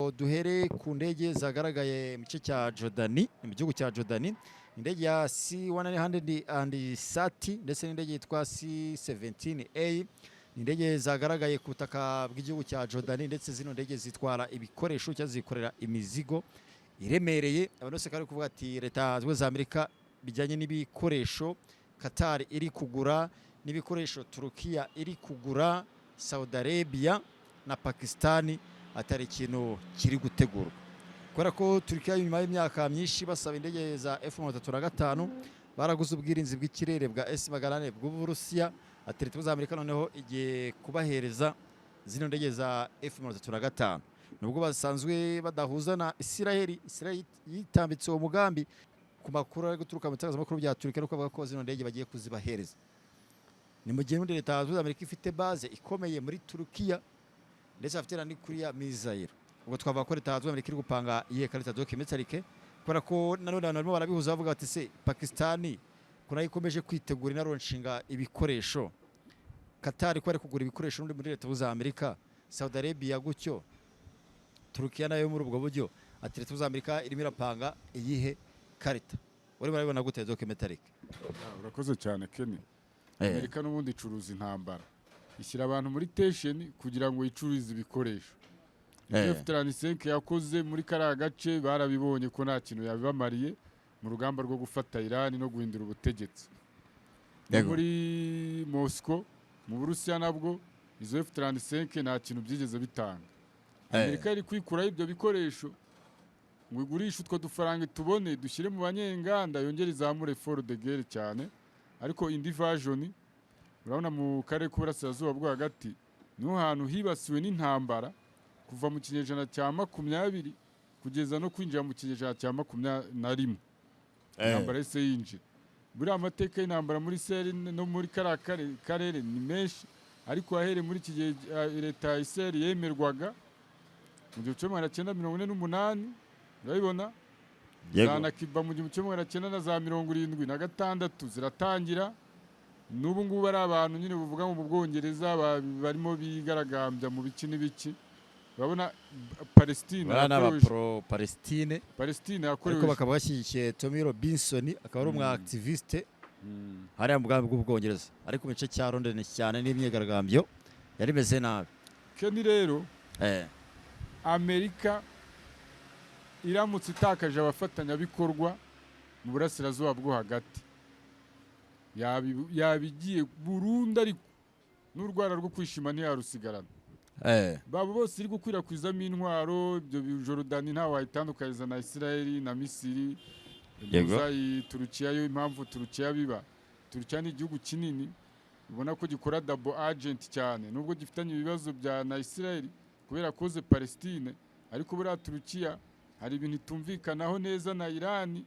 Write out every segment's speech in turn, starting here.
ngo duhere ku ndege zagaragaye mu gice cya Jordani, mu gihugu cya Jordani, indege ya C-130 ndetse n'indege yitwa C-17A, indege zagaragaye ku butaka bw'igihugu cya Jordani, ndetse zino ndege zitwara ibikoresho cyangwa zikorera imizigo iremereye. Abantu bose kandi kuvuga ati leta z'Ubumwe za Amerika bijyanye n'ibikoresho Qatar iri kugura n'ibikoresho Turukiya iri kugura, Saudi Arabia na Pakistani atari ikintu kiri gutegurwa, kubera ko Turukiya nyuma y'imyaka myinshi basaba indege za F-35 baraguze ubwirinzi bw'ikirere bwa S-400 bw'Uburusiya, ati leta z'Ubumwe za Amerika noneho igiye kubahereza zino ndege za F-35 nubwo basanzwe badahuza na Israel yitambitse uwo mugambi. Ku makuru ari guturuka mu bitangazamakuru bya Turukiya nuko bavuga ko zino ndege bagiye kuzibahereza. Ni mu gihe muri leta z'Ubumwe za Amerika ifite base ikomeye muri Turukiya ndetse afite na n'ikuriya Mizairo. Ubwo twavuga ko leta z'Ubumwe za Amerika iri gupanga iye karita documentary, kubera ko nanone abantu barimo barabihuza bavuga bati se Pakistani kuna ikomeje kwitegura inaronshinga ibikoresho, Qatar ko ari kugura ibikoresho muri leta z'Ubumwe za Amerika, Saudi Arabia gutyo, Turukiya nayo muri ubwo buryo, ati leta z'Ubumwe za Amerika irimo irapanga iyihe karita. Wari barabibona gute documentary? Urakoze cyane Kenny. Amerika n'ubundi icuruza intambara, ishyira abantu muri tension kugira ngo icuruze ibikoresho. F-35 yakoze muri kariya gace barabibonye ko nta kintu yabibamariye mu rugamba rwo gufata Iran no guhindura ubutegetsi. Muri Moscow mu Burusiya nabwo izo F-35 nta kintu byigeze bitanga. Amerika iri kwikuraho ibyo bikoresho ngo igurishe utwo dufaranga tubone dushyire mu banyenganda yongera izamure effort de guerre cyane. Ariko indi version urabona mu karere k'Uburasirazuba bwo hagati niho hantu hibasiwe n'intambara kuva mu kinyejana cya 20 kugeza no kwinjira mu kinyejana cya 21. Intambara yose yinjira. Buri amateka y'intambara muri Israel no muri karere ni menshi, ariko ahere muri iki gihe leta ya Israel yemerwaga mu 1948 urabibona, za Nakiba mu 1976 ziratangira. N'ubu ngubu ari abantu nyine buvuga mu Bwongereza barimo bigaragambya mu biki n'ibiki. Urabona Palestine pro Palestine yakorewe, ariko bakaba bashyigikiye Tommy Robinson, akaba ari umwactiviste hariya mu bwami bw'Ubwongereza, ariko mu gice cya London cyane n'imyigaragambyo yari meze nabi. Kenny rero Amerika iramutse itakaje abafatanyabikorwa mu Burasirazuba bwo hagati yabigiye burundu, ariko n'urwara rwo kwishima ntiyarusigarana. Babo bose iri gukwirakwizamo intwaro, ibyo Jordani ntawe wayitandukanyiriza na Israel na Misiri. Turukiya yo impamvu Turukiya biba, Turukiya ni igihugu kinini ubona ko gikora double agent cyane, nubwo gifitanye ibibazo bya na Israel kubera koze Palestine, ariko buriya Turukiya hari ibintu itumvikanaho neza na Iran,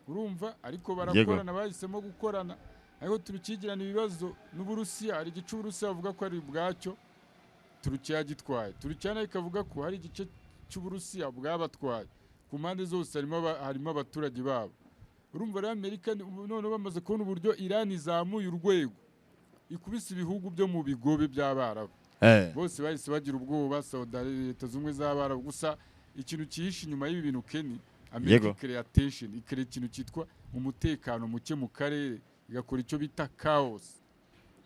urumva, ariko barakorana, bahisemo gukorana. Ariko Turukigirana ibibazo n'Uburusiya, hari igice Uburusiya bavuga ko ari bwacyo Turukiya gitwaye, Turukiya nayo ikavuga ko hari igice cy'Uburusiya bwabatwaye. Ku mpande zose harimo abaturage babo. Urumva rero Amerika none bamaze kubona uburyo Iran izamuye urwego, ikubise ibihugu byo mu bigobe by'Abarabu, bose bahise bagira ubwoba. Saudi Arabia, Leta z'Ubumwe z'Abarabu. Gusa ikintu cyihishe inyuma y'ibi bintu Kenny, Amerika ikrea tension, ikrea ikintu cyitwa umutekano muke mu karere, igakora icyo bita chaos.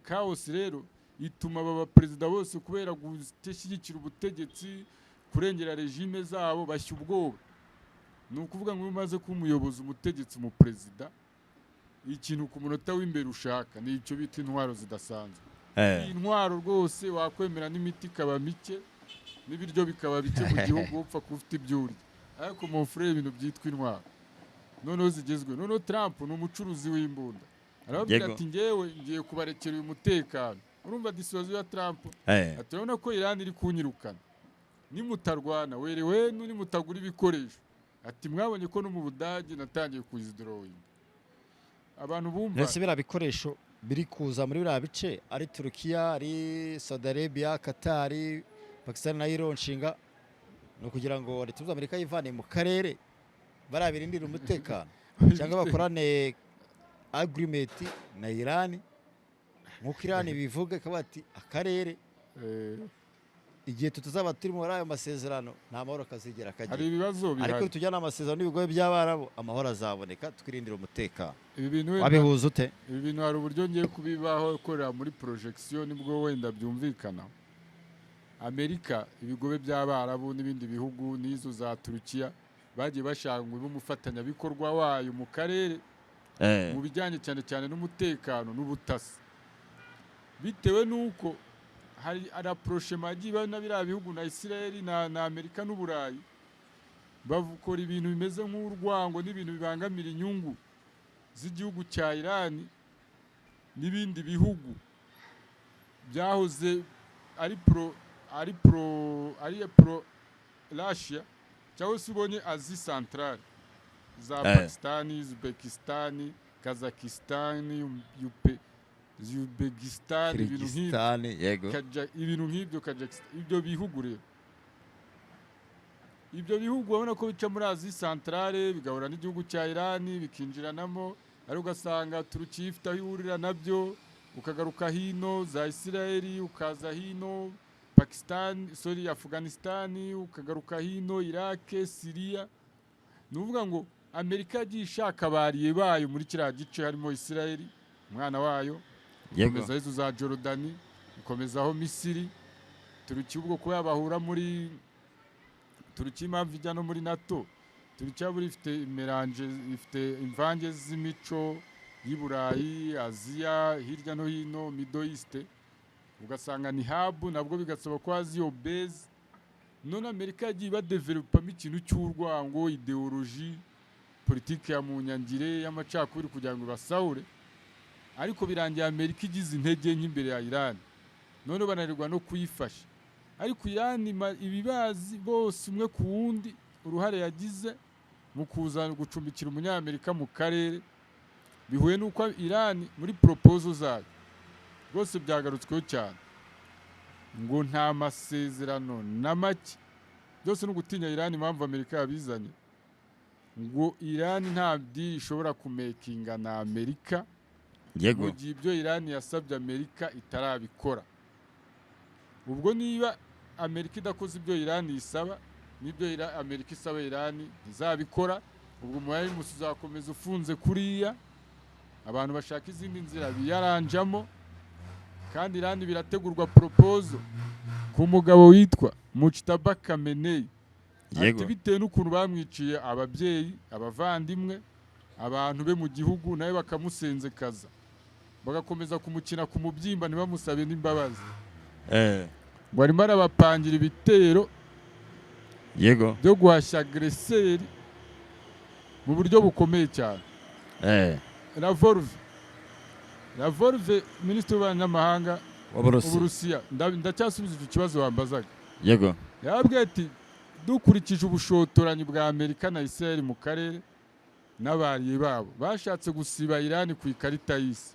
Chaos rero ituma aba perezida bose kubera gushyigikira ubutegetsi, kurengera regime zabo, bashya ubwoba. Ni ukuvuga ngo umaze kuba umuyobozi, umutegetsi, mu perezida, ikintu ku munota w'imbere ushaka ni icyo bita intwaro zidasanzwe. Intwaro rwose wakwemera n'imiti ikaba mike n'ibiryo bikaba bike mu gihugu, upfa kufite ibyo urya, ariko mu frere ibintu byitwa intwaro noneho zigezwe. Noneho Trump ni umucuruzi w'imbunda, arababwira ati ngewe ngiye kubarekera uyu mutekano. Urumva disiwazo ya Trump, ati urabona ko Iran iri kunyirukana, nimutarwana werewe nimutagura ibikoresho, ati mwabonye ko no mu Budage natangiye kuzidrowing. Abantu bumva ndetse bira bikoresho biri kuza muri biriya bice, ari Turukiya, ari Saudi Arabia, Qatar, Pakistan na ironshinga, no kugira ngo leta z'Amerika yivane mu karere barabirindira umutekano cyangwa bakorane agreement na Iran, nk'uko Iran bivuga ikaba ati akarere igihe tutazaba turi muri ayo masezerano nta mahoro kazigera hari kagira, ibibazo ariko bihari tujyana amasezerano n'ibigobe by'Abarabu amahoro azaboneka twirindira umutekano. ibi bintu wenda Wabihuza ute? ibi bintu hari uburyo ngiye kubibaho korera muri projection nibwo wenda byumvikana. Amerika ibigobe by'Abarabu n'ibindi bihugu n'izo za Turukiya bagiye bashangwa b'umufatanyabikorwa wayo mu karere mu bijyanye cyane cyane n'umutekano n'ubutasi, bitewe n'uko hari araprochement agiye na biriya bihugu na Israel na Amerika n'Uburayi bakora ibintu bimeze nk'urwango n'ibintu bibangamira inyungu z'igihugu cya Iran n'ibindi bihugu byahoze ari pro Russia cyangwa se ubonye Asie Centrale za Pakistan, Uzbekistan, Kazakhstan, Uzbekistan, ibintu nk'ibyo Kazakhstan, ibyo bihugu rero ibyo bihugu ubona ko bica muri Asie Centrale bigahura n'igihugu cya Iran bikinjiranamo, ari ugasanga Turukiya ifite aho ihurira nabyo, ukagaruka hino za Israel ukaza hino Pakistan, Afghanistan, ukagaruka hino Iraq, Syria. Nuvuga ngo Amerika yagiye ishaka bariye bayo muri kiriya gice, harimo Israel umwana wayo, ikomeza izo za Jordan, ikomezaho Misiri, Turukiya ubwo ko yabahura muri Turukiya impamvu ijya no muri NATO, Turukiya buri ifite ifite imvange z'imico y'Iburayi, Aziya, hirya no hino Middle East, ugasanga ni hub nabwo bigasaba ko haziyo base. None Amerika yagiye badevelopamo ikintu cy'urwango, ideology, politike ya munyangire y'amacakubiri kugira ngo basahure, ariko birangiye Amerika igize intege nk'imbere ya Iran, none bananirwa no kuyifasha. Ariko Iran ibibazi bose umwe ku wundi uruhare yagize mu kuzana gucumbikira umunyamerika mu karere, bihuye n'uko Iran muri proposal zayo rwose byagarutsweho cyane ngo nta masezerano na make, byose no gutinya Iran. Impamvu Amerika yabizanye ngo Iran nta deal ishobora kumekinga na Amerika mu gihe ibyo Iran yasabye Amerika itarabikora. Ubwo niba Amerika idakoze ibyo Iran isaba n'ibyo Amerika isaba Iran ntizabikora, ubwo umubare uzakomeza ufunze kuriya, abantu bashaka izindi nzira biyaranjamo. Kandi Iran birategurwa proposal ku mugabo witwa Mujtaba Khamenei, ati bitewe n'ukuntu bamwiciye ababyeyi, abavandimwe, abantu be mu gihugu, nawe bakamusenzekaza, bagakomeza kumukina ku mubyimba ntibamusabe n'imbabazi, ngo arimo arabapangira ibitero byo guhashya agreseri mu buryo bukomeye cyane. Lavrov, minisitiri w'ububanyi n'amahanga w'Uburusiya, ndacyasubiza icyo kibazo wambazaga. Yababwiye ati dukurikije ubushotoranyi bwa Amerika na Israel mu karere n'abariye babo, bashatse gusiba Iran ku ikarita y'isi,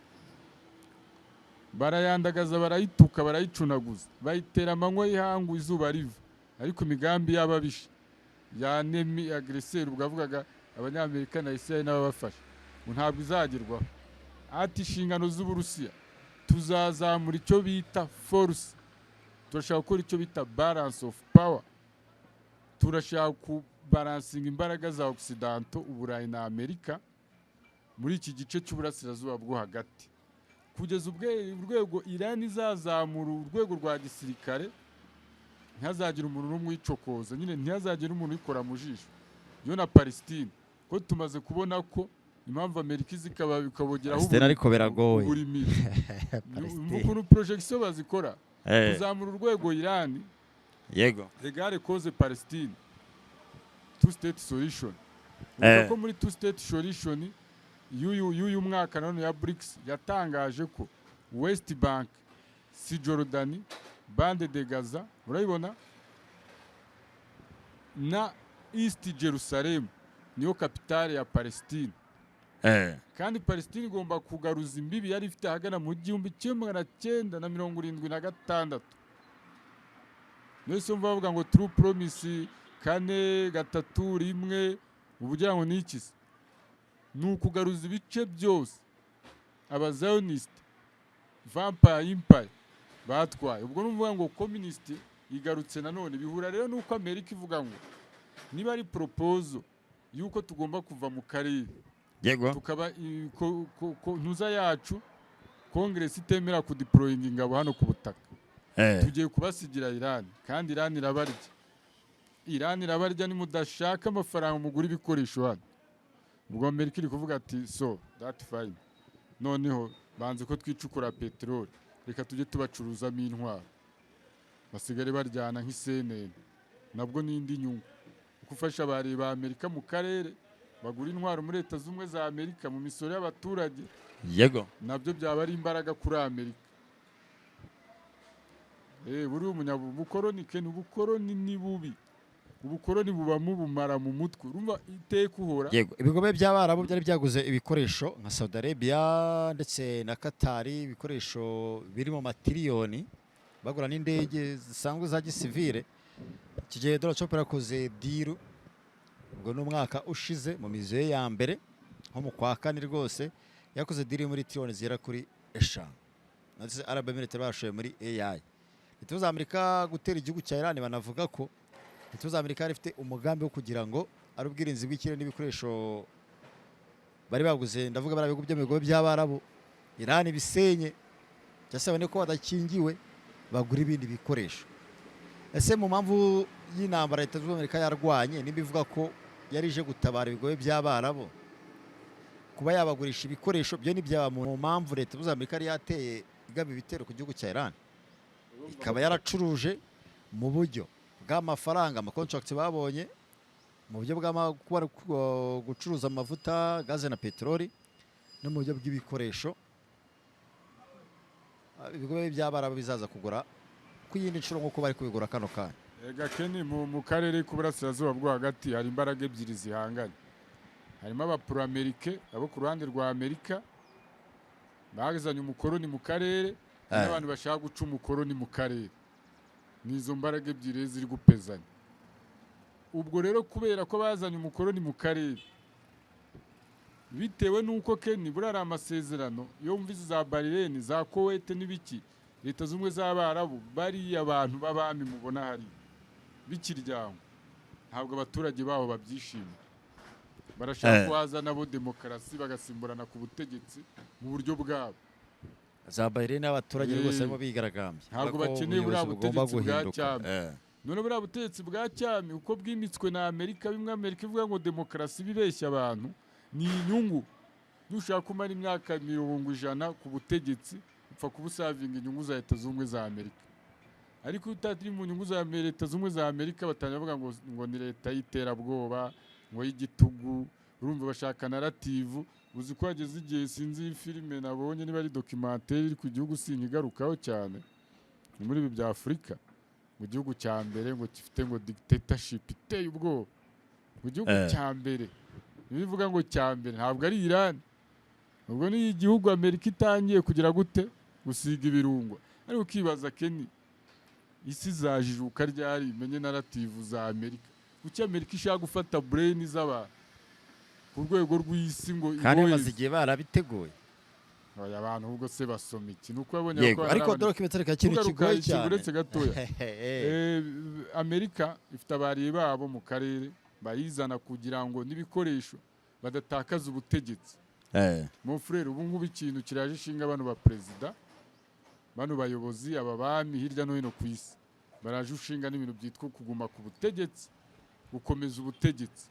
barayandagaza, barayituka, barayicunaguza, bayitera amanywa y'ihangu izuba riva, ariko imigambi y'ababisha yanemi agreseri ugavugaga abanyamerika na Israel n'ababafasha ntabwo izagerwaho. Ati inshingano z'Uburusiya tuzazamura icyo bita force, turashaka gukora icyo bita balance of power, turashaka kubalansinga imbaraga za Occident, Uburayi na Amerika muri iki gice cy'uburasirazuba bwo hagati, kugeza urwego Iran izazamura urwego rwa gisirikare, ntihazagira umuntu n'umwe uyicokoza, nyine ntihazagira umuntu uyikora mu jisho. Yo na Palestine ko tumaze kubona ko impamvu Amerika ikabogeraho ariko biragoye ukuntu projection bazikora, kuzamura urwego Iran regare cause Palestine, two state solution. Ko muri two state solution y'uyu mwaka none ya BRICS yatangaje ko West Bank, Cisjordanie, Bande de Gaza, urabibona, na East Jerusalem niyo kapitale ya Palestine. Kandi Palestine igomba kugaruza imbibi yari ifite hagana mu 1976. Nese umva bavuga ngo true promise 4-3-1, ubugira ngo niki se? Nukugaruza ibice byose aba Zionist Vampire Empire batwaye. Ubwo numva ngo communist igarutse nanone bihura rero nuko Amerika ivuga ngo niba ari proposal yuko tugomba kuva mu karere yego tukaba ntuza yacu Congress itemera kudeploying ingabo hano ku butaka tugiye kubasigira Iran kandi Iran irabarya ni mudashaka amafaranga mugura ibikoresho hano ubwo Amerika iri kuvuga ati so that fine noneho banze ko twicukura petrol reka tujye tubacuruzamo intwaro basigare baryana nk'isenene nabwo n'indi nyungu gufasha abari ba Amerika mu karere bagura intwaro muri Leta z'Ubumwe za Amerika mu misoro y'abaturage yego nabyo byaba ari imbaraga kuri Amerika buri umunyabukoroni Ken ubukoroni ni bubi ubukoroni buba mubumara mu mutwe urumva iteka uhora yego ibigobe by'Abarabu byari byaguze ibikoresho nka Saudi Arabia ndetse na Qatar ibikoresho biri mu matiriyoni bagura n'indege zisanzwe za gisivile kigiye Donald Trump yakoze deal ubwo n'umwaka ushize mu mizo ya mbere nko mu kwa kane rwose yakoze deal muri tiriyoni zera kuri 5 ndetse Arab Emirates bashoye muri AI Leta za Amerika gutera igihugu cya Iran banavuga ko Leta za Amerika ifite umugambi wo kugira ngo ari ubwirinzi bw'ikirere n'ibikoresho bari baguze ndavuga barabigo by'amigo by'Abarabu Iran bisenye cyasabone ko badakingiwe bagura ibindi bikoresho ese mu mpamvu y'intambara Leta z'Ubumwe Amerika yarwanye nibivuga ko yarije gutabara ibigobe by'Abarabu kuba yabagurisha ibikoresho byo nibyaba mu mpamvu Leta z'Ubumwe Amerika yari yateye igaba ibitero ku gihugu cya Iran ikaba yaracuruje mu buryo bw'amafaranga amakontrakt babonye mu buryo bwa gucuruza amavuta gaze na petroli no mu buryo bw'ibikoresho ibigobe by'Abarabu bizaza kugura ku yindi nshuro nk'uko bari kubigura kano kanya ega Ken mu karere k'uburasirazuba bwo hagati hari imbaraga ebyiri zihanganye harimo abapro-amerike abo ku ruhande rwa Amerika bagazanye umukoroni mu karere n'abantu bashaka guca umukoroni mu karere nizo mbaraga ebyiri ziri gupezanya ubwo rero kubera ko bazanye umukoroni mu karere bitewe nuko Ken burara amasezerano yo mvizi za Bahrain za Kuwait n'ibiki Leta z'Ubumwe z'Abarabu bari abantu babami mubona hari bikiryango ntabwo abaturage baho babyishimiye barashaka kwazana bo demokarasi bagasimburana ku butegetsi mu buryo bwabo za Bahrain n'abaturage rwose barimo bigaragambye ntabwo bakeneye buriya butegetsi bwa cyami none buriya butegetsi bwa cyami uko bwimitswe na Amerika bimwe Amerika ivuga ngo demokarasi bibeshya abantu ni inyungu dushaka kumara imyaka 100 ku butegetsi upfa kubusavinga inyungu za Leta z'Ubumwe za Amerika ariko utatiri mu nyungu za Leta z'Ubumwe za Amerika batanya bavuga ngo ni leta y'iterabwoba ngo y'igitugu urumva bashaka narrative uzi ko ageze igihe sinzi filime nabonye niba ari documentaire iri ku gihugu sinyigarukaho cyane muri ibi bya Afrika mu gihugu cya mbere ngo gifite ngo dictatorship iteye ubwoba mu gihugu cya mbere bivuga ngo cya mbere ntabwo ari Iran ubwo ni igihugu Amerika itangiye kugira gute gusiga ibirungo ariko ukibaza Ken isi zajijuka ryari menye narrative za Amerika kuki Amerika ishaka gufata brain z'abantu ku rwego rw'isi ngo kandi bazigiye barabiteguye aya abantu ubwo se basoma iki nuko babonye ko ariko documentary ka kintu kigoye cyane uretse gatoya Amerika ifite abariye babo mu karere bayizana kugira ngo n'ibikoresho badatakaza ubutegetsi mon frère ubu ngubu ikintu kiraje ishinga abantu ba president bano bayobozi aba bami hirya no hino ku isi baraje ushinga n'ibintu byitwa kuguma ku butegetsi gukomeza ubutegetsi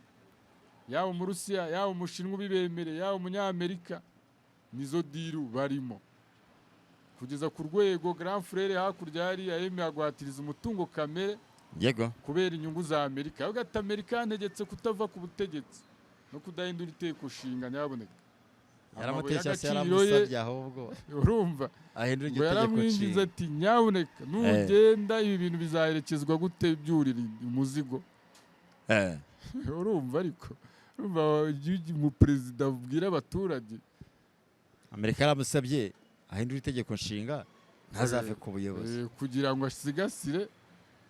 yawo mu Rusiya yawo umushinwa bibemere yawo umunyamerika nizo diru barimo kugeza ku rwego grand frère hakurya hari yemeye agwatiriza umutungo kamere yego kubera inyungu za Amerika ugata Amerika yantegetse kutava ku butegetsi no kudahindura iteko shinga nyaboneka yaramutesha yaramusabye ahubwo urumva ahindura itegeko yaramwinjiza ati nyaboneka nugenda ibi bintu bizaherekezwa gute byurira umuzigo urumva ariko urumva mu president abwira abaturage Amerika yaramusabye ahindura itegeko nshinga ntazave ku buyobozi kugira ngo asigasire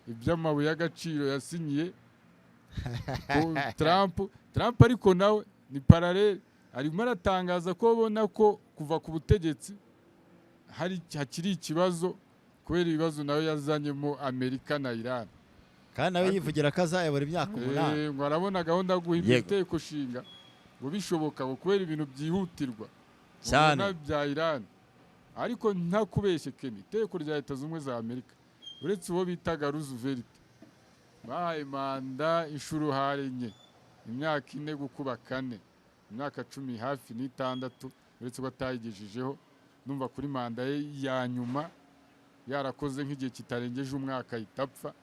iby'amabuye y'agaciro yasinyiye Trump ariko nawe ni parallel arimo aratangaza ko babona ko kuva ku butegetsi hakiri ikibazo kubera ibibazo nawe yazanyemo Amerika na Iran. kandi nawe yivugira ko azayobora imyaka 8. ngo arabona gahunda guhindura itegeko nshinga ngo bishoboka ngo kubera ibintu byihutirwa cyane bya Iran. Ariko nta kubeshye Keni, itegeko rya Leta Zunze Ubumwe za Amerika uretse uwo bitaga Roosevelt bahaye manda inshuro harenye imyaka 4 gukuba 4, imyaka 10 hafi n'6, uretse ko atayigejejeho. Numva kuri manda ye ya nyuma yarakoze nk'igihe kitarengeje umwaka itapfa.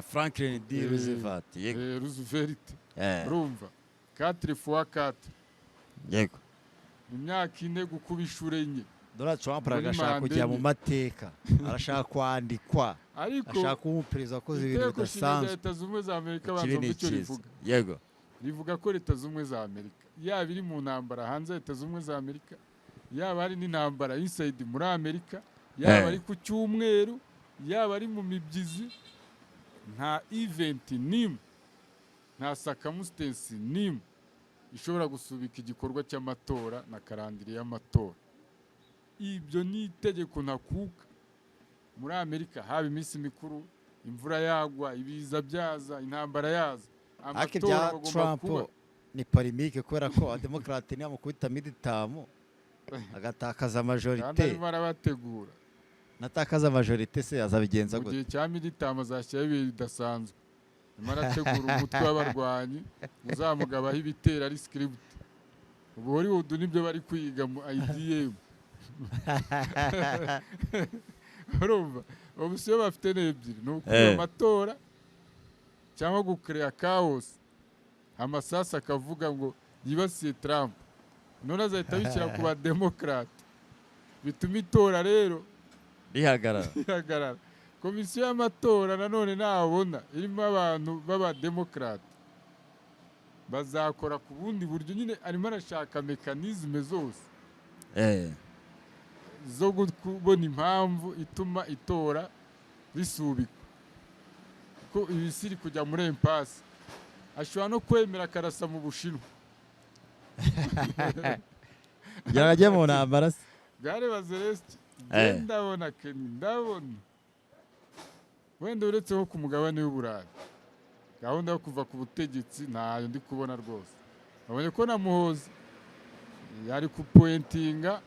Franklin D. Roosevelt. Roosevelt. Urumva 4 fois 4. Yego. Imyaka 4 gukuba inshuro enye. Donald Trump arashaka kujya mu mateka, arashaka kwandikwa, arashaka kuba umuperezida wakoze ibintu bidasanzwe. Leta Zunze Ubumwe za Amerika banza icyo rivuga. Yego. Rivuga ko Leta Zunze Ubumwe za Amerika yaba iri mu ntambara hanze Leta Zunze Ubumwe za Amerika, yaba ari n'intambara inside muri Amerika, yaba ari ku cyumweru, yaba ari mu mibyizi, nta event nimwe, nta circumstance nimwe ishobora gusubika igikorwa cy'amatora na karandiri y'amatora. Ibyo ni itegeko ntakuka muri Amerika, haba iminsi mikuru, imvura yagwa, ibiza byaza, intambara yaza, amatora agomba kuba. Ni polémique kubera ko abademokrate niyo mukubita midterm agatakaza majorite. Kandi barabategura. Natakaza majorite se azabigenza gute? Mu gihe cya midterm azashyira ibintu bidasanzwe. Marategura umutwe w'abarwanyi uzamugabaho ibitera ari script. Ubu Hollywood nibyo bari kwiga mu IDM. Urumva ubusiyo bafite n'ebyiri ni ukuba amatora cyangwa gucrea chaos. Amasasa akavuga ngo yibasiye Trump, none azahita bishyira ku bademokrate, bituma itora rero rihagarara. Komisiyo y'amatora nanone nabona irimo abantu b'abademokrate bazakora ku bundi buryo. Nyine arimo arashaka mekanizme zose zo kubona impamvu ituma itora risubikwa, ko ibisiri kujya muri impasse. Ashobora no kwemera akarasa mu Bushinwa. Yarajye mu ntambara se. Gare Bazeresti ndabona Keni, ndabona wenda uretse ho ku mugabane w'Uburayi gahunda yo kuva ku butegetsi ntayo ndi kubona rwose. Abonye ko na Muhozi yari kupointinga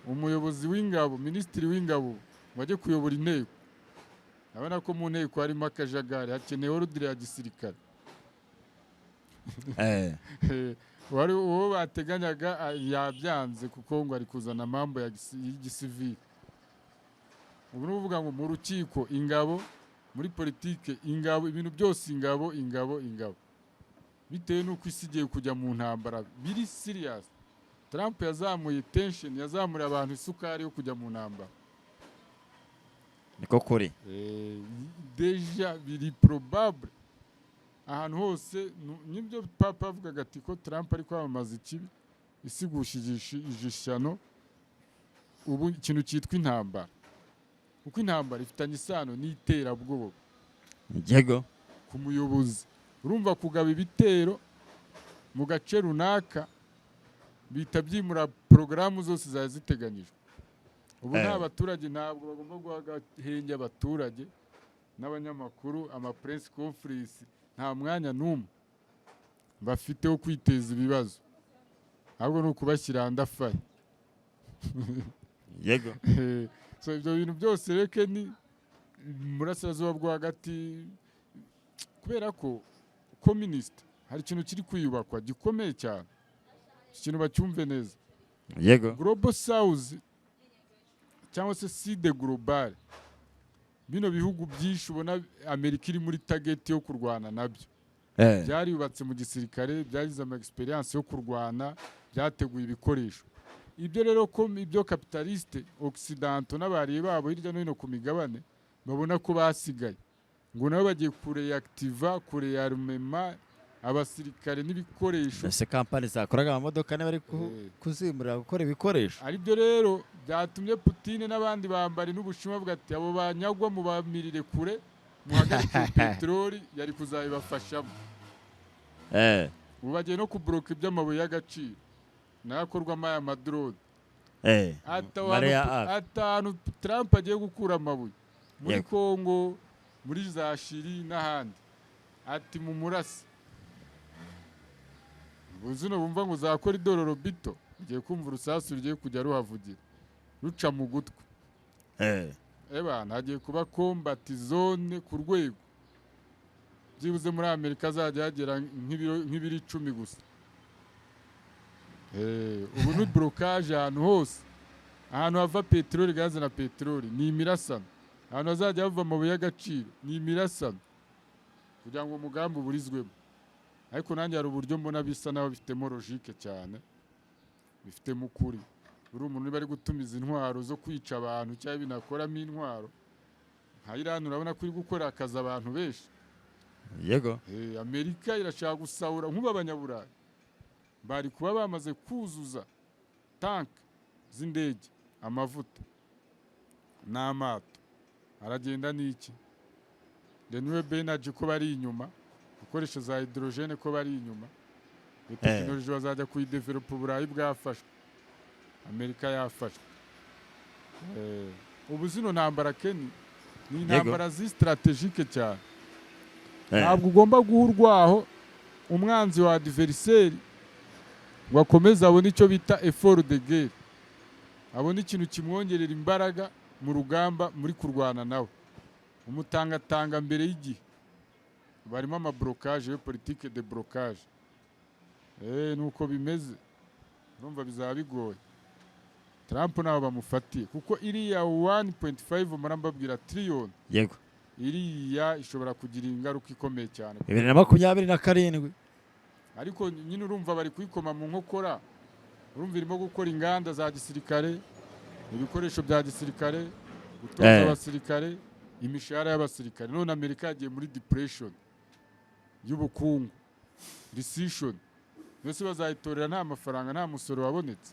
umuyobozi w'ingabo, minisitiri w'ingabo wajye kuyobora inteko. Abona ko mu nteko harimo akajagari, hakenewe ordre ya gisirikare. Wari uwo bateganyaga yabyanze kuko ngo ari kuzana amambo ya gisivili. Ubu nuvuga ngo mu rukiko ingabo, muri politike ingabo, ibintu byose ingabo. Bitewe nuko isi igiye kujya mu ntambara biri serious. Trump yazamuye tension, yazamura abantu isukari yo kujya mu ntambara. Niko kuri. Deja biri probable ahantu hose. Nibyo papa avugaga ati ko Trump ari kwamamaza ikibi, isigushijisha ijishyano. Ubu ikintu cyitwa intambara, kuko intambara ifitanye isano n'iterabwoba. Yego. Ku muyobozi urumva kugaba ibitero mu gace runaka bita byimura porogaramu zose zari ziteganijwe. Ubu nta baturage ntabwo bagomba guhaga henge abaturage n'abanyamakuru, ama press conference, nta mwanya n'umwe bafite wo kwiteza ibibazo, ahubwo ni ukubashyira ndafaye. Yego. So ibyo bintu byose reke ni murasirazuba bwo hagati, kubera ko communist hari ikintu kiri kwiyubakwa gikomeye cyane. Ikintu bacyumve neza. Yego. Global South cyangwa se Sud Global, bino bihugu byinshi ubona Amerika iri muri target yo kurwana nabyo. Byari yubatse mu gisirikare, byagize ama experience yo kurwana, byateguye ibikoresho. Ibyo rero ko ibyo capitaliste occidentaux n'abari babo hirya no hino ku migabane babona ko basigaye, ngo nabo bagiye kureactiva, kurearmement abasirikare n'ibikoresho. Ese kampani zakoraga amamodoka ne bari kuzimura gukora ibikoresho. Ari byo rero byatumye Putin n'abandi bambari n'Ubushinwa bwa ati abo banyagwa mu bamirire kure muhagarike petroli yari kuzabibafashamo. Ubu bagiye no kubloka iby'amabuye y'agaciro nayakorwamo aya madrone. Atanu Trump agiye gukura amabuye muri Kongo muri za Shiri n'ahandi ati mu murasi buzino bumva ngo za koridoro Robito ugiye kumva urusasu rugiye kujya ruhavugira ruca mu gutwi hagiye kuba combat zone ku rwego byibuze muri Amerika azajya hagera nk'ibiri 10 gusa ubu ni blocage ahantu hose ahantu hava peteroli gaze na peteroli ni imirasano ahantu hazajya hava amabuye y'agaciro ni imirasano kugira ngo umugambi uburizwemo ariko nanjye hari uburyo mbona bisa naho bifitemo logique cyane bifitemo ukuri uri umuntu bari gutumiza intwaro zo kwica abantu cyangwa binakoramo intwaro nka Iran urabona ko iri gukora akazi abantu benshi yego Amerika irashaka gusahura nk'uba abanyaburayi bari kuba bamaze kuzuza tank z'indege amavuta n'amato aragenda n'iki Renewable Energy ko bari inyuma gukoresha za hydrogene ko bari inyuma technology bazajya kuyidevelopa Uburayi bwafashwe Amerika yafashwe ubu zino ntambara Keni ni intambara strategique cyane ntabwo ugomba guhurwaho umwanzi wa adversaire ngo akomeze abone icyo bita effort de guerre abone ikintu kimwongerera imbaraga mu rugamba muri kurwana nawe umutangatanga mbere y'igihe barimo ama blocage yo politique de blocage nuko bimeze urumva bizaba bigoye Trump naho bamufatiye kuko iriya 1.5 marambabwira trillion yego iriya ishobora kugira ingaruka ikomeye cyane 2027 ariko nyine urumva bari kuyikoma mu nkokora urumva irimo gukora inganda za gisirikare ibikoresho bya gisirikare gutoza abasirikare imishahara y'abasirikare none Amerika yagiye muri depression y'ubukungu recession bose bazayitorera nta mafaranga nta musoro wabonetse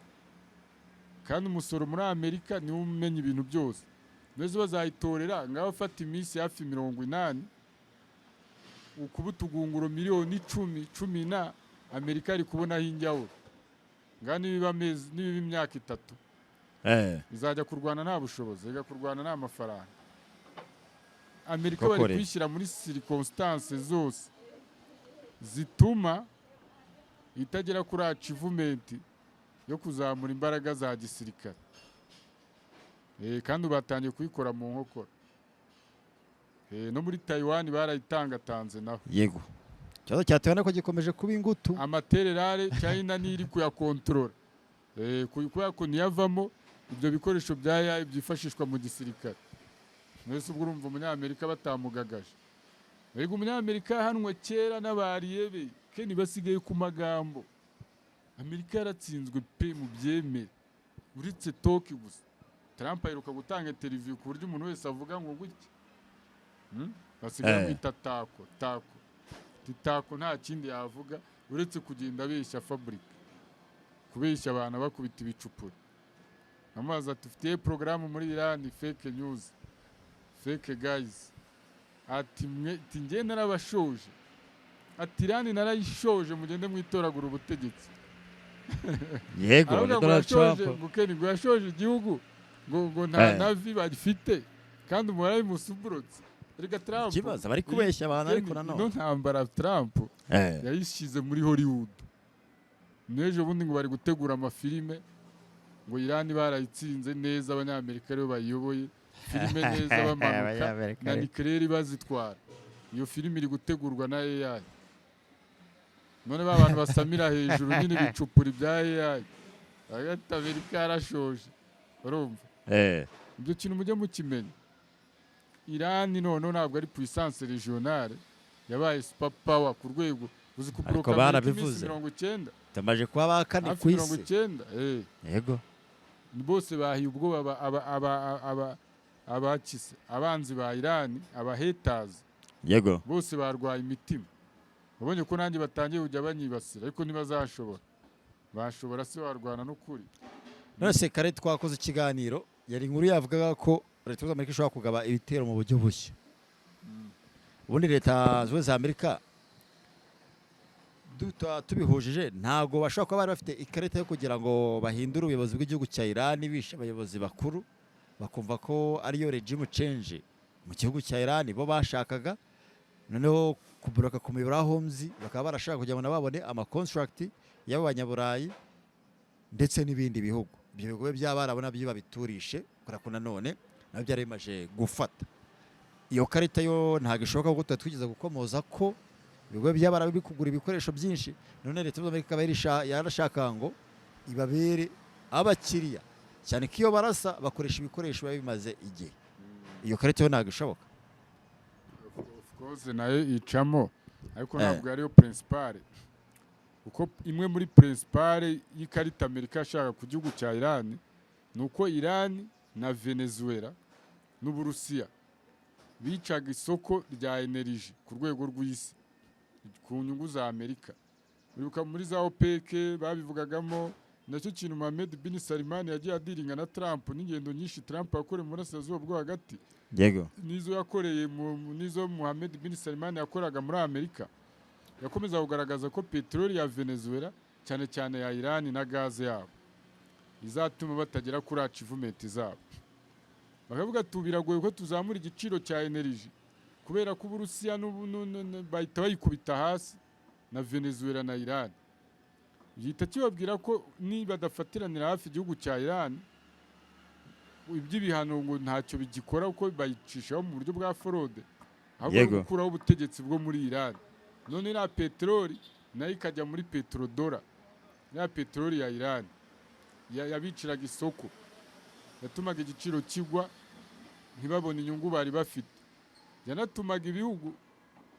kandi umusoro muri Amerika ni umenya ibintu byose bose bazayitorera ngaho fata iminsi hafi 80 ukubutugunguro miliyoni 10 na Amerika ari kubona hinjyaho ngani biba mezi nibi imyaka 3 izajya kurwana nta bushobozi igakurwana nta mafaranga Amerika bari kwishyira muri circumstances zose zituma itagera kuri achievement yo kuzamura imbaraga za gisirikare kandi batangiye kuyikora mu nkokora no muri Taiwan barayitangatanze naho yego cyazo cyatewe nako gikomeje kuba ingutu amatererare China niri kuya control kuya ko niyavamo ibyo bikoresho bya byifashishwa mu gisirikare mwese ubwo urumva umunyamerika batamugagaje yego umunyamerika hanwe kera n'abariyebe Keni basigaye ku magambo Amerika yaratsinzwe pe mu byemere uretse toki gusa Trump aheruka gutanga interview ku buryo umuntu wese avuga ngo gutya basigaye kwita tako nta kindi yavuga uretse kugenda abeshya fabric kubeshya abantu bakubita ibicupuri amazi atufitiye programu muri Iran fake news fake guys ati nge narabashoje ati Iran narayishoje mugende mwitoragura ubutegetsi yego Donald Trump ngo yashoje igihugu ngo nta navi bagifite kandi umurayi musuburutse rega Trump kibaza bari kubeshya abantu ariko no ntambara Trump yayishize muri Hollywood nejo bundi ngo bari gutegura amafilime ngo Iran barayitsinze neza abanyamerika rero bayiyoboye filime neza bamanuka na nuclear bazitwara iyo filime iri gutegurwa na AI none abantu basamira hejuru nyine bicupuri bya AI agata Amerika yarashoje urumva ibyo kintu mujye mukimenya Iran none ntabwo ari puissance regionale yabaye super power ku rwego uzi kubroka barabivuze 90 tamaje kuba bakane ku isi 90 yego bose bahiye ubwo abakise abanzi ba Iran haters yego bose barwaye imitima ubonye ko nanjye batangiye kujya banyibasira ariko ntibazashobora bashobora se warwana n'ukuri nose kare twakoze ikiganiro yari inkuru yavugaga ko leta y'Amerika ishobora kugaba ibitero mu buryo bushya ubundi leta z'Amerika Amerika tubihujije ntago bashobora kuba bari bafite ikarita yo kugira ngo bahindure ubuyobozi bw'igihugu cya Iran bishe abayobozi bakuru bakumva ko ariyo regime change mu gihugu cya Iran bo bashakaga noneho kubloka ku miyoboro ya Hormuz bakaba barashaka kugira ngo nababone amacontract y'abanyaburayi ndetse n'ibindi bihugu. Ibyo bihugu by'Abarabu nabyo babiturishe kubera ko nanone nabyo byari bimaje gufata. Iyo karita yo ntabwo ishoboka kuko twigeze gukomoza ko ibigo by'Abarabu biri kugura ibikoresho byinshi, none leta y'Amerika yarashaka ngo ibabere abakiriya cyane ko iyo barasa bakoresha ibikoresho biba bimaze igihe. Iyo karita yo ntabwo ishoboka. Of course nayo icamo ariko ntabwo ariyo principale, uko imwe muri principale y'ikarita Amerika yashaka ku gihugu cya Iran nuko Iran na Venezuela n'Uburusiya bicaga isoko rya energy ku rwego rw'isi ku nyungu za Amerika. Uribuka muri za OPEC babivugagamo, nacyo kintu Mohammed bin Salman yagiye adiringa na Trump, n'ingendo nyinshi Trump yakoreye mu burasirazuba bwo hagati yego nizo yakoreye nizo Mohammed bin Salman yakoraga muri Amerika. Yakomeza kugaragaza ko peteroli ya Venezuela cyane cyane ya Iran na gaze yabo izatuma batagera kuri achievement zabo. Bakavuga biragoye ko tuzamura igiciro cya energy kubera ko Uburusiya bahita bayikubita hasi na Venezuela na Iran. Gihita kibabwira ko niba badafatiranira hafi igihugu cya Iran iby'ibihano ngo ntacyo bigikora kuko bayicishaho mu buryo bwa forode, ahubwo gukuraho ubutegetsi bwo muri Iran. None na peteroli nayo ikajya muri petrodora, ya peteroli ya Iran yabiciraga isoko, yatumaga igiciro kigwa ntibabone inyungu bari bafite. Yanatumaga ibihugu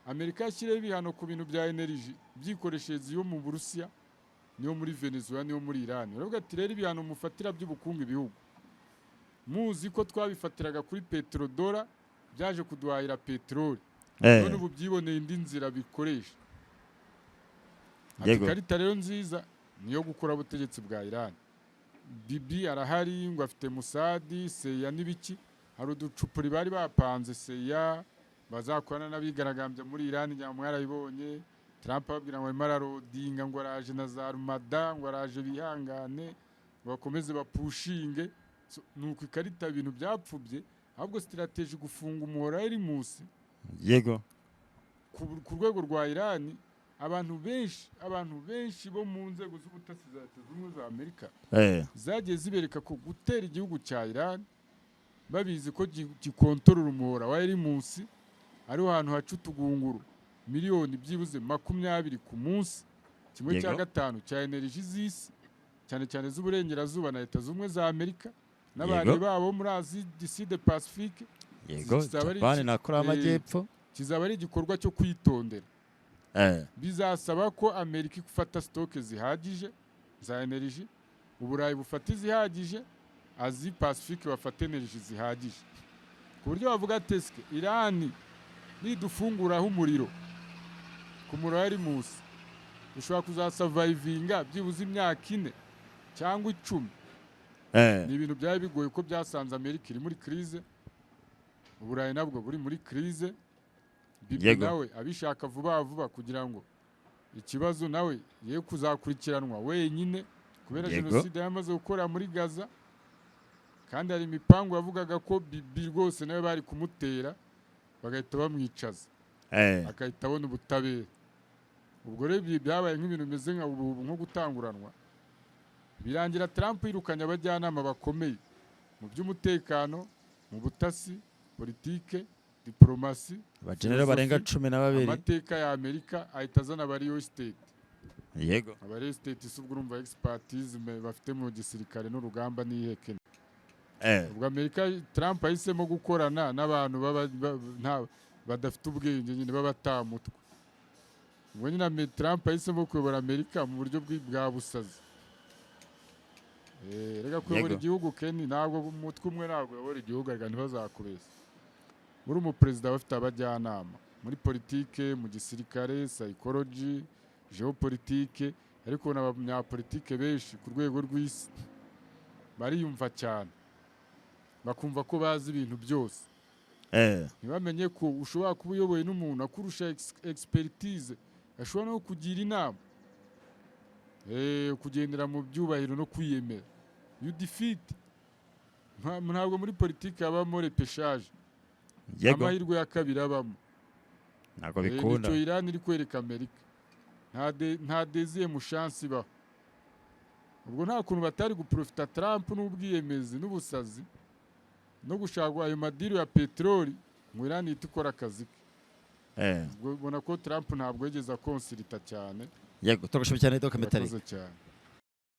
Amerika yashyireho ibihano ku bintu bya energy byikoreshereza iyo mu Burusiya niyo muri Venezuela niyo muri Iran. Uravuga ati rero ibihano mufatira by'ubukungu ibihugu muzi ko twabifatiraga kuri petrodora byaje kuduhahira peteroli, none ubu byiboneye indi nzira bikoresha. Ati karita rero nziza niyo gukora ubutegetsi bwa Iran. Bibi arahari ngo afite Musadi Seya n'ibiki, hari uducupuri bari bapanze Seya bazakorana n'abigaragambya muri Iran, nyuma mwarayibonye Trump ababwira ngo mararodinga ngo araje na za Rumada ngo araje bihangane bakomeze bapushinge. Nuko ikarita ibintu byapfubye, ahubwo strategy gufunga umuhora iri musi yego ku rwego rwa Iran. Abantu benshi bo mu nzego z'ubutasi za Leta Zunze za Amerika zagiye zibereka ko gutera igihugu cya Iran babizi ko gikontorora umuhora wa iri musi ariho hantu haca utugunguru miliyoni byibuze 20 ku munsi, kimwe cya gatanu cya energy z'isi cyane cyane z'uburengerazuba na Leta Zunze za Amerika n'abandi babo muri Asie du Sud Pacifique. Yego Japan na Korea y'Amajyepfo kizaba ari igikorwa cyo kwitondera. Bizasaba ko Amerika ifata stoke zihagije za energy, Uburayi bufata zihagije, Asie Pacifique bafata energy zihagije, ku buryo bavuga teske Iran nidufunguraho umuriro ku muriro ari musi ushobora kuzasurvivinga byibuze imyaka 4 cyangwa 10. Ni ibintu byari bigoye ko byasanze Amerika iri muri crise, Uburayi nabwo buri muri crise. Bibi nawe abishaka vuba kugira ngo ikibazo nawe ye kuzakurikiranwa wenyine kubera jenoside yamaze gukora muri Gaza, kandi hari imipango yavugaga ko Bibi rwose nawe bari kumutera bagahita bamwicaza akahita abona ubutabera. Ubwo rero byabaye nk'ibintu bimeze nko gutanguranwa. Birangira Trump yirukanye abajyanama bakomeye mu by'umutekano, mu butasi, politike, diplomasi, abajenera barenga 12 amateka ya Amerika ahita azana abariyo state. Yego abariyo state isubwo urumva expertise bafite mu gisirikare n'urugamba n'iheke. Ubwo Amerika Trump ahisemo gukorana n'abantu badafite ubwenge nyine babatamutwe. Ubwo nyine Trump ahisemo kuyobora Amerika mu buryo bwa busazi. Rega kuyobora igihugu Ken ntabwo umutwe umwe ntabwo yobora igihugu ariko ntibazakubesa. Muri umuperezida bafite abajyanama muri politike, mu gisirikare, psychology, geopolitike, ariko n'abanyapolitike benshi ku rwego rw'isi bariyumva cyane bakumva ko bazi ibintu byose. Ntibamenye ko ushobora kuba uyoboye n'umuntu akurusha expertise, ashobora no kugira inama, kugendera mu byubahiro no kwiyemera. You defeat. Ntabwo muri politike habamo repeshage. yego amahirwe ya kabiri abamo ntabwo bikunda nicyo Iran iri kwereka Amerika nta deuxième chance ibaho ubwo nta kuntu batari guprofita Trump n'ubwiyemezi n'ubusazi no gushaka ayo madiri ya peteroli ngo Iran ihita ikora akazi ke ubona ko Trump ntabwo yigeze akonsirita cyane yego turagushimira cyane Doka Metali cyane